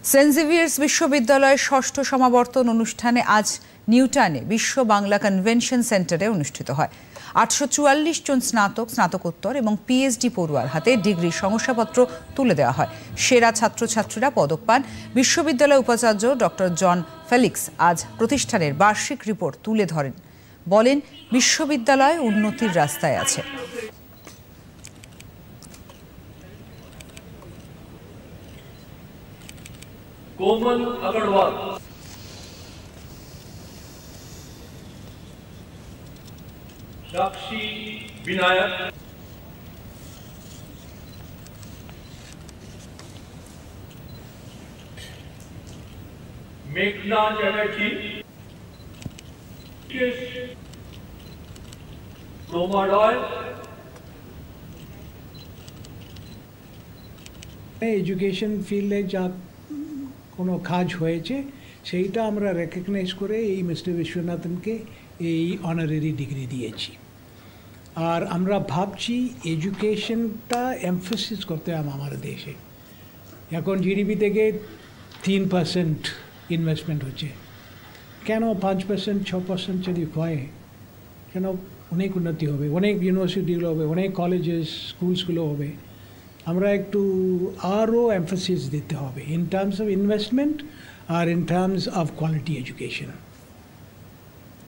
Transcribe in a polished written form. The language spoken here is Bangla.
সেন্ট জেভিয়ার্স বিশ্ববিদ্যালয়ের ষষ্ঠ সমাবর্তন অনুষ্ঠানে আজ নিউটাউনে বিশ্ব বাংলা কনভেনশন সেন্টারে অনুষ্ঠিত হয়। ৮৪৪ জন স্নাতক, স্নাতকোত্তর এবং পিএইচডি পড়ুয়ার হাতে ডিগ্রি শংসাপত্র তুলে দেওয়া হয়। সেরা ছাত্রছাত্রীরা পদক পান। বিশ্ববিদ্যালয় উপাচার্য ডক্টর জন ফেলিক্স আজ প্রতিষ্ঠানের বার্ষিক রিপোর্ট তুলে ধরেন। বলেন, বিশ্ববিদ্যালয় উন্নতির রাস্তায় আছে। कोमल अग्रवाल, साक्षी विनायक, मेघना चटर्जी, रोमा रॉय। এডুকেশন ফিল্ডে যা কোনো কাজ হয়েছে সেইটা আমরা রেকগনাইজ করে এই মিস্টার বিশ্বনাথনকে এই অনারারি ডিগ্রি দিয়েছি। আর আমরা ভাবছি এডুকেশনটা এমফাসিস করতে হবে আমার দেশে। এখন জিডিপি থেকে 3% ইনভেস্টমেন্ট হচ্ছে, কেন 5% 6% যদি হয়, কেন অনেক উন্নতি হবে, অনেক ইউনিভার্সিটিগুলো হবে, অনেক কলেজেস স্কুলসগুলো হবে। আমরা একটু আরও এমফাসিস দিতে হবে ইন টার্মস অফ ইনভেস্টমেন্ট আর in terms of quality education.